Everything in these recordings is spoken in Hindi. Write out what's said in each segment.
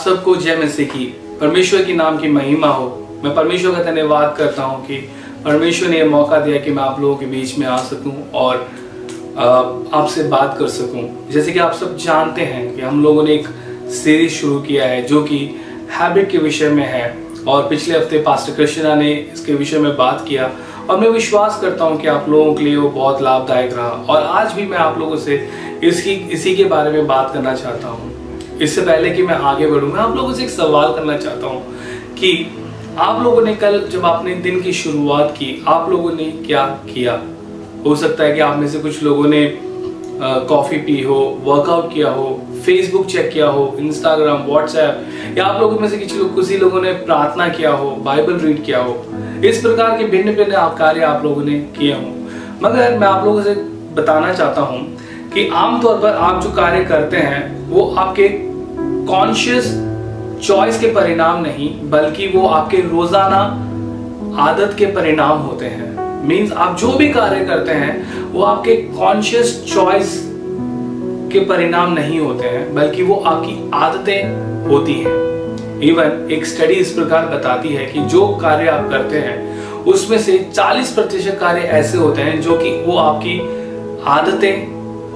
सबको जय मसीह की, परमेश्वर की नाम की महिमा हो। मैं परमेश्वर का धन्यवाद करता हूँ कि परमेश्वर ने यह मौका दिया कि मैं आप लोगों के बीच में आ सकूं और आपसे बात कर सकूं। जैसे कि आप सब जानते हैं कि हम लोगों ने एक सीरीज शुरू किया है जो कि हैबिट के विषय में है और पिछले हफ्ते पास्टर कृष्णा ने इसके विषय में बात किया और मैं विश्वास करता हूं कि आप लोगों के लिए वो बहुत लाभदायक रहा। और आज भी मैं आप लोगों से इसी के बारे में बात करना चाहता हूं। इससे पहले कि मैं आगे बढ़ूं, मैं आप लोगों से एक सवाल करना चाहता हूं कि आप लोगों ने कल जब आपने दिन की शुरुआत की, आप लोगों ने क्या किया? हो सकता है कि आप में से कुछ लोगों ने कॉफी पी हो, वर्कआउट किया हो, फेसबुक चेक किया हो, इंस्टाग्राम, व्हाट्सएप, या आप लोगों में से किसी लोगों ने प्रार्थना किया हो, बाइबल रीड किया हो। इस प्रकार के भिन्न भिन्न कार्य आप लोगों ने किए हों। मगर मैं आप लोगों से बताना चाहता हूं कि आमतौर पर आप जो कार्य करते हैं वो आपके कॉन्शियस चॉइस के परिणाम नहीं, बल्कि वो आपके रोजाना आदत के परिणाम होते हैं। मींस आप जो भी कार्य करते हैं वो आपके कॉन्शियस चॉइस के परिणाम नहीं होते हैं, बल्कि वो आपकी आदतें होती हैं। इवन एक स्टडी इस प्रकार बताती है कि जो कार्य आप करते हैं उसमें से 40% कार्य ऐसे होते हैं जो कि वो आपकी आदतें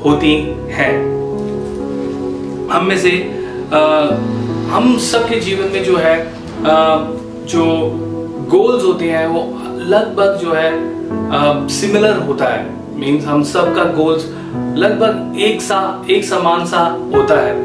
होती हैं। हम में से हम सबके जीवन में जो है जो गोल्स होते हैं वो लगभग जो है सिमिलर होता है। मींस हम सब का गोल्स लगभग एक समान सा होता है।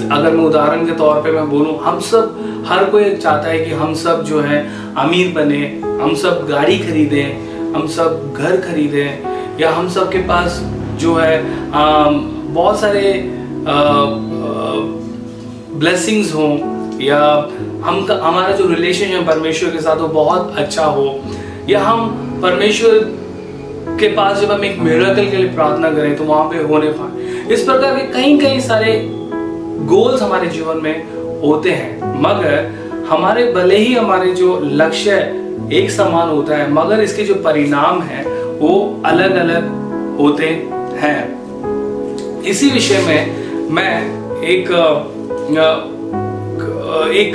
अगर मैं उदाहरण के तौर पे मैं बोलूं, हम सब, हर कोई चाहता है कि हम सब जो है अमीर बने, हम सब गाड़ी खरीदें, हम सब घर खरीदें, या हम सब के पास जो है बहुत सारे ब्लेसिंग्स हों, या हमारा जो रिलेशन है परमेश्वर के साथ वो बहुत अच्छा हो, या हम परमेश्वर के पास जब हम एक मिरेकल के लिए प्रार्थना करें तो वहां पे होने पाए। इस प्रकार के कई सारे गोल्स हमारे जीवन में होते हैं। मगर भले ही हमारे जो लक्ष्य एक समान होता है, मगर इसके जो परिणाम हैं वो अलग अलग होते हैं। इसी विषय में मैं एक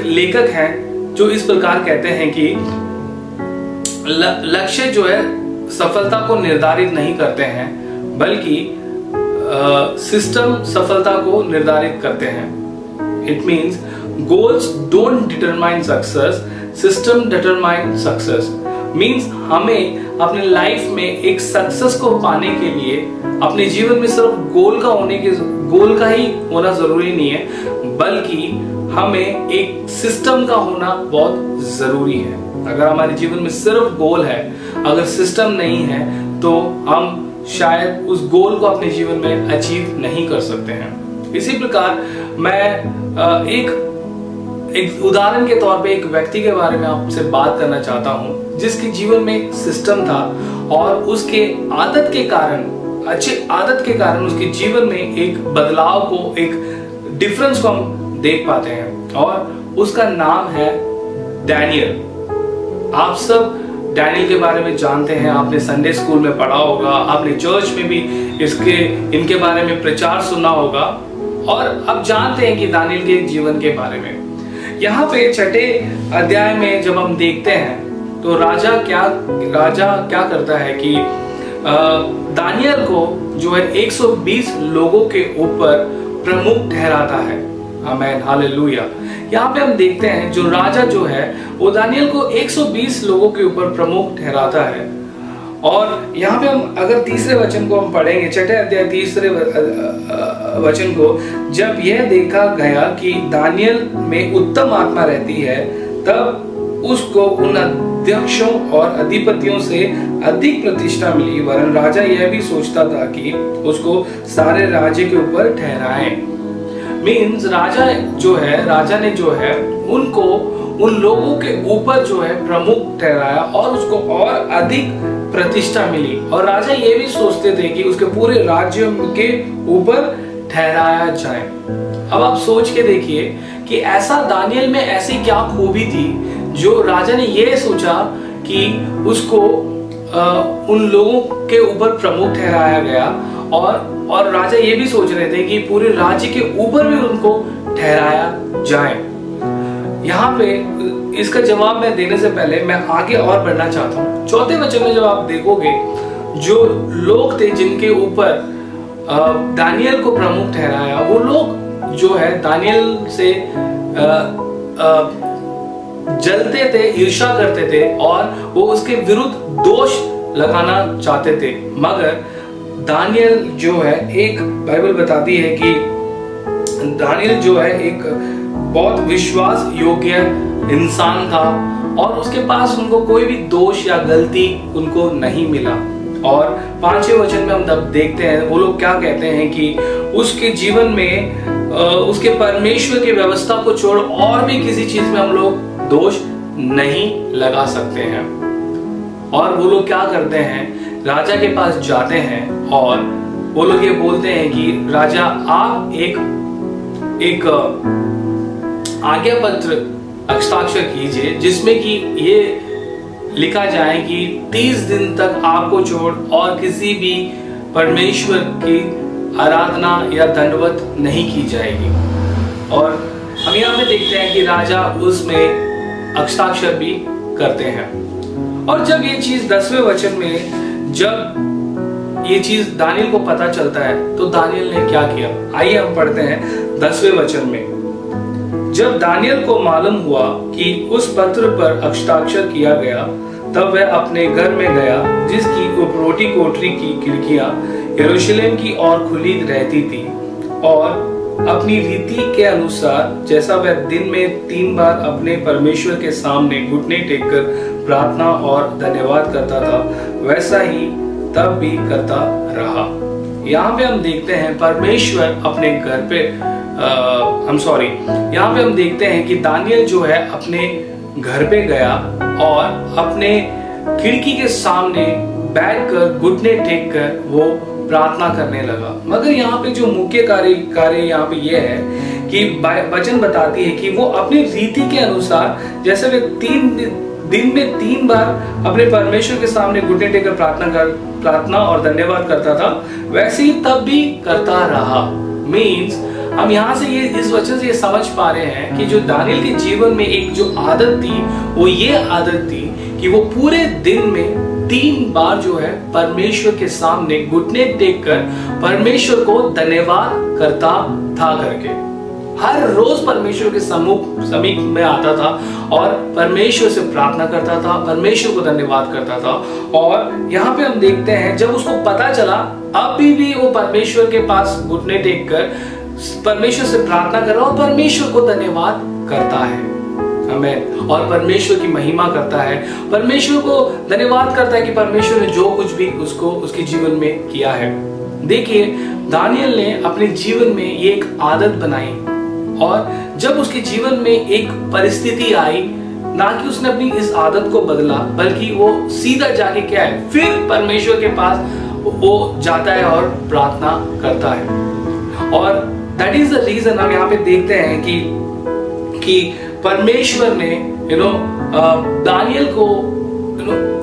लेखक हैं जो इस प्रकार कहते हैं कि लक्ष्य जो है सफलता को निर्धारित नहीं करते हैं, बल्कि सिस्टम सफलता को निर्धारित करते हैं। It means goals don't determine success, system determine success. Means हमें अपने लाइफ में एक सक्सेस को पाने के लिए अपने जीवन में सिर्फ गोल का ही होना जरूरी नहीं है, बल्कि हमें एक सिस्टम का होना बहुत जरूरी है। अगर हमारे जीवन में सिर्फ गोल है, अगर सिस्टम नहीं है, तो हम शायद उस गोल को अपने जीवन में अचीव नहीं कर सकते हैं। इसी प्रकार मैं एक उदाहरण के तौर पे एक व्यक्ति के बारे में आपसे बात करना चाहता हूं, जिसके जीवन में एक सिस्टम था और उसके अच्छे आदत के कारण उसके जीवन में एक बदलाव को, एक डिफरेंस को हम देख पाते हैं, और उसका नाम है डैनियल। आप सब डैनियल के बारे में जानते हैं, आपने संडे स्कूल में पढ़ा होगा, आपने चर्च में भी इनके बारे में प्रचार सुना होगा, और अब जानते हैं कि दानियल के जीवन के बारे में। यहाँ पे 6ठे अध्याय में जब हम देखते हैं तो राजा क्या करता है कि दानियल को जो है 120 लोगों के ऊपर प्रमुख ठहराता है। आमीन, हालेलुया। यहाँ पे हम देखते हैं जो राजा जो है वो दानियल को 120 लोगों के ऊपर प्रमुख ठहराता है। और यहाँ पे हम अगर तीसरे वचन को हम पढ़ेंगे, 6ठे अध्याय तीसरे वचन को, जब यह देखा गया कि दानियल में उत्तम आत्मा रहती है, तब उसको उन अध्यक्षों और अधिपतियों से अधिक प्रतिष्ठा मिली, वरन राजा यह भी सोचता था कि उसको सारे राज्य के ऊपर ठहराएं। मीन्स राजा ने जो है उनको उन लोगों के ऊपर जो है प्रमुख ठहराया और उसको और अधिक प्रतिष्ठा मिली, और राजा ये भी सोचते थे कि उसके पूरे राज्य के ऊपर ठहराया जाए। अब आप सोच के देखिए कि ऐसा दानियल में ऐसी क्या खूबी थी जो राजा ने ये सोचा कि उसको उन लोगों के ऊपर प्रमुख ठहराया गया, और राजा ये भी सोच रहे थे कि पूरे राज्य के ऊपर भी उनको ठहराया जाए। यहाँ पे इसका जवाब मैं देने से पहले मैं आगे और बढ़ना चाहता हूँ। 4थे वचन में जब आप देखोगे, जो लोग थे जिनके ऊपर दानियल को प्रमुख ठहराया, वो लोग जो है दानियल से जलते थे, ईर्ष्या करते थे, और वो उसके विरुद्ध दोष लगाना चाहते थे। मगर दानियल जो है, एक बाइबल बताती है कि दानियल जो है एक बहुत विश्वास योग्य इंसान था, और उसके पास उनको कोई भी दोष या गलती उनको नहीं मिला। और 5वें वचन में हम तब देखते हैं वो लोग क्या कहते हैं कि उसके जीवन में उसके परमेश्वर की व्यवस्था को छोड़ और भी किसी चीज में हम लोग दोष नहीं लगा सकते हैं। और वो लोग क्या करते हैं, राजा के पास जाते हैं और वो लोग ये बोलते हैं कि राजा आप एक आज्ञा पत्र हस्ताक्षर कीजिए जिसमें कि ये लिखा जाए कि 30 दिन तक आपको छोड़ और किसी भी परमेश्वर की आराधना या दंडवत नहीं की जाएगी। और हम यहाँ पे देखते हैं कि राजा उसमें हस्ताक्षर भी करते हैं। और जब ये चीज 10वें वचन में जब ये चीज दानियल को पता चलता है तो दानियल ने क्या किया, आइए हम पढ़ते हैं 10वें वचन में। जब दानियल को मालूम हुआ कि उस पत्र पर हस्ताक्षर किया गया तब वह अपने घर में गया जिसकी उपरोटी कोठरी की खिड़कियां यरूशलेम की ओर खुली रहती थी, और अपनी रीति के अनुसार जैसा वह दिन में 3 बार अपने परमेश्वर के सामने घुटने टेककर प्रार्थना और धन्यवाद करता था वैसा ही तब भी करता रहा। यहाँ पे हम देखते हैं परमेश्वर अपने घर पे यहाँ पे हम देखते हैं कि दानियल जो है अपने घर पे गया और अपने खिड़की के सामने बैठकर घुटने टेक कर वो प्रार्थना करने लगा। मगर यहाँ पे जो मुख्य कार्य यहाँ पे ये है कि वचन बताती है कि वो अपनी रीति के अनुसार जैसे वे 3 दिन में 3 बार अपने परमेश्वर के सामने घुटने टेक कर प्रार्थना और धन्यवाद करता था वैसे ही तब भी करता रहा। मीन्स हम यहाँ से ये इस वचन से ये समझ पा रहे हैं कि जो दानियल के जीवन में एक जो आदत थी वो ये आदत थी कि वो पूरे दिन में 3 बार जो है परमेश्वर के सामने घुटने टेक कर परमेश्वर को धन्यवाद करता था करके। हर रोज परमेश्वर के समीप में आता था और परमेश्वर से प्रार्थना करता था, परमेश्वर को धन्यवाद करता था। और यहाँ पे हम देखते हैं जब उसको पता चला अभी भी वो परमेश्वर के पास घुटने टेक कर परमेश्वर से प्रार्थना कर रहा और परमेश्वर को धन्यवाद करता है, आमीन, और परमेश्वर की महिमा करता है, परमेश्वर को धन्यवाद करता है कि परमेश्वर ने जो कुछ भी उसको उसके जीवन में किया है। देखिए दानियल ने अपने जीवन में ये एक आदत बनाई और जब उसके जीवन में एक परिस्थिति आई ना कि उसने अपनी इस आदत को बदला बल्कि वो सीधा जाके क्या है फिर परमेश्वर के पास वो जाता है और प्रार्थना करता है। और दैट इज द रीजन हम यहाँ पे देखते हैं कि परमेश्वर ने दानियल को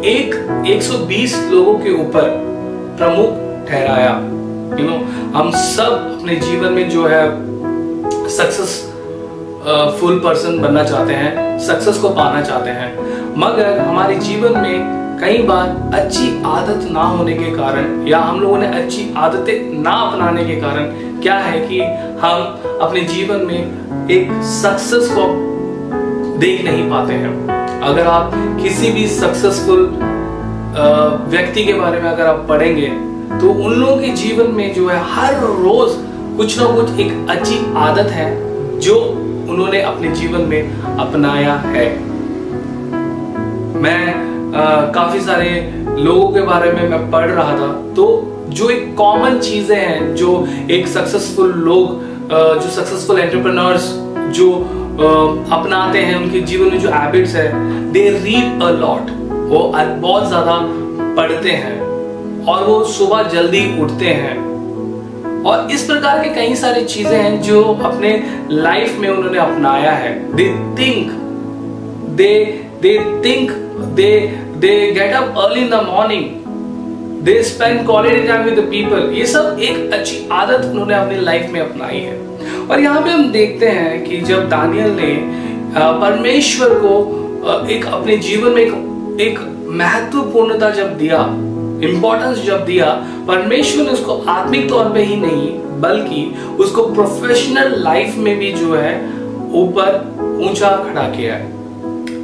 120 लोगों के ऊपर प्रमुख ठहराया। हम सब अपने जीवन में जो है सक्सेसफुल पर्सन बनना चाहते हैं, सक्सेस को पाना चाहते हैं, मगर हमारे जीवन में कई बार अच्छी आदत ना होने के कारण या हम लोगों ने अच्छी आदतें ना अपनाने के कारण क्या है कि हम अपने जीवन में एक सक्सेस को देख नहीं पाते हैं। अगर आप किसी भी सक्सेसफुल व्यक्ति के बारे में अगर आप पढ़ेंगे तो उन लोगों के जीवन में जो है हर रोज कुछ ना कुछ एक अच्छी आदत है जो उन्होंने अपने जीवन में अपनाया है। मैं काफी सारे लोगों के बारे में मैं पढ़ रहा था तो जो एक कॉमन चीजें हैं जो एक सक्सेसफुल लोग जो सक्सेसफुल एंटरप्रेन्योर्स जो अपनाते हैं उनके जीवन में जो हैबिट्स है, दे रीड अ लॉट, वो बहुत ज्यादा पढ़ते हैं और वो सुबह जल्दी उठते हैं और इस प्रकार के कई सारी चीजें हैं जो अपने लाइफ में उन्होंने अपनाया है। they get up early in the morning, they spend quality time with the people। ये सब एक अच्छी आदत उन्होंने अपनी लाइफ में अपनाई है। और यहाँ पे हम देखते हैं कि जब दानियल ने परमेश्वर को एक अपने जीवन में एक महत्वपूर्णता जब दिया, इंपॉर्टेंस जब दिया, परमेश्वर ने उसको आत्मिक तौर पे ही नहीं बल्कि उसको प्रोफेशनल लाइफ में भी जो है ऊपर ऊंचा खड़ा किया है।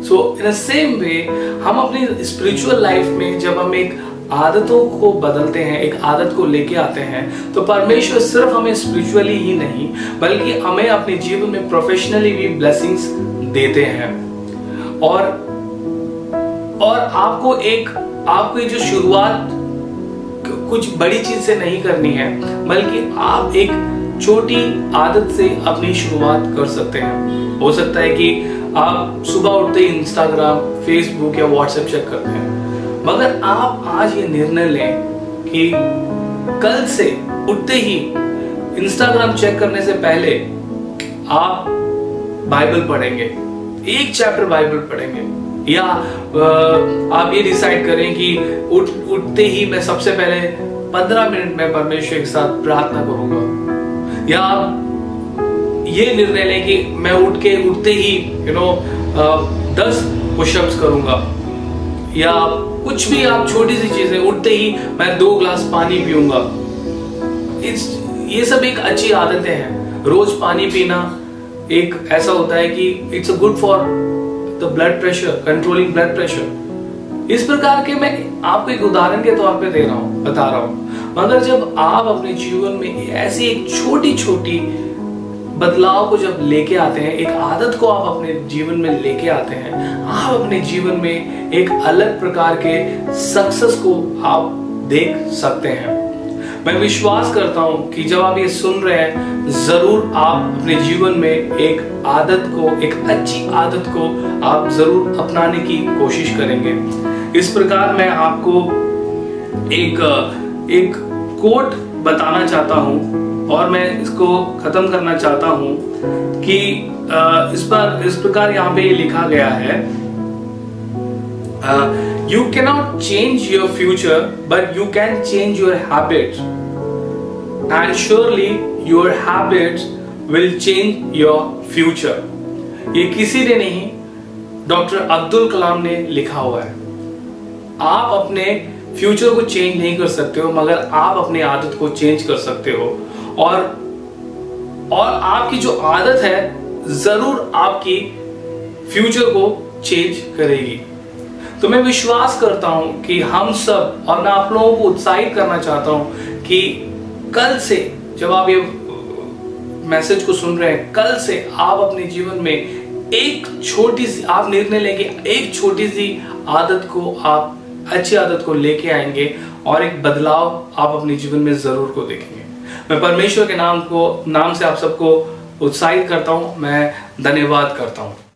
सो इन द सेम वे हम अपनी स्पिरिचुअल लाइफ में जब हम एक आदतों को बदलते हैं, एक आदत को लेके आते हैं, तो परमेश्वर सिर्फ हमें स्पिरिचुअली ही नहीं बल्कि हमें अपने जीवन में प्रोफेशनली भी ब्लेसिंग्स देते हैं। और आपको जो शुरुआत कुछ बड़ी चीज से नहीं करनी है बल्कि आप एक छोटी आदत से अपनी शुरुआत कर सकते हैं। हो सकता है कि आप सुबह उठते ही इंस्टाग्राम, फेसबुक या व्हाट्सएप चेक करते हैं, मगर आप आज ये निर्णय लें कि कल से उठते ही इंस्टाग्राम चेक करने से पहले आप बाइबल पढ़ेंगे, एक चैप्टर बाइबल पढ़ेंगे, या आप ये डिसाइड करें कि उठते ही मैं सबसे पहले 15 मिनट में परमेश्वर के साथ प्रार्थना करूंगा, या आप ये निर्णय लें कि मैं उठते ही 10 पुशअप्स करूंगा, या कुछ भी आप छोटी सी चीजें, उठते ही मैं 2 ग्लास पानी पीऊंगा। ये सब एक अच्छी आदतें हैं। रोज पानी पीना एक ऐसा होता है कि it's good for the blood pressure, controlling blood pressure. इस प्रकार के मैं आपको एक उदाहरण के तौर पे बता रहा हूं। मगर जब आप अपने जीवन में ऐसी एक छोटी छोटी बदलाव को जब लेके आते हैं, एक आदत को आप अपने जीवन में लेके आते हैं, आप अपने जीवन में एक अलग प्रकार के सक्सेस को आप देख सकते हैं। मैं विश्वास करता हूं कि जब आप ये सुन रहे हैं, जरूर आप अपने जीवन में एक आदत को, एक अच्छी आदत को आप जरूर अपनाने की कोशिश करेंगे। इस प्रकार मैं आपको एक कोट बताना चाहता हूं और मैं इसको खत्म करना चाहता हूं कि इस प्रकार यहाँ पे लिखा गया है, You cannot change your future, but you can change your habits, and surely your habits will change your future। ये किसी ने नहीं, डॉक्टर अब्दुल कलाम ने लिखा हुआ है। आप अपने फ्यूचर को चेंज नहीं कर सकते हो, मगर आप अपनी आदत को चेंज कर सकते हो, और आपकी जो आदत है जरूर आपकी फ्यूचर को चेंज करेगी। तो मैं विश्वास करता हूं कि हम सब, और मैं आप लोगों को उत्साहित करना चाहता हूं कि कल से, जब आप ये मैसेज को सुन रहे हैं, कल से आप अपने जीवन में एक छोटी सी, आप निर्णय लेंगे, एक छोटी सी आदत को, आप अच्छी आदत को लेके आएंगे और एक बदलाव आप अपने जीवन में जरूर को देखेंगे। मैं परमेश्वर के नाम से आप सबको उत्साहित करता हूं। मैं धन्यवाद करता हूं।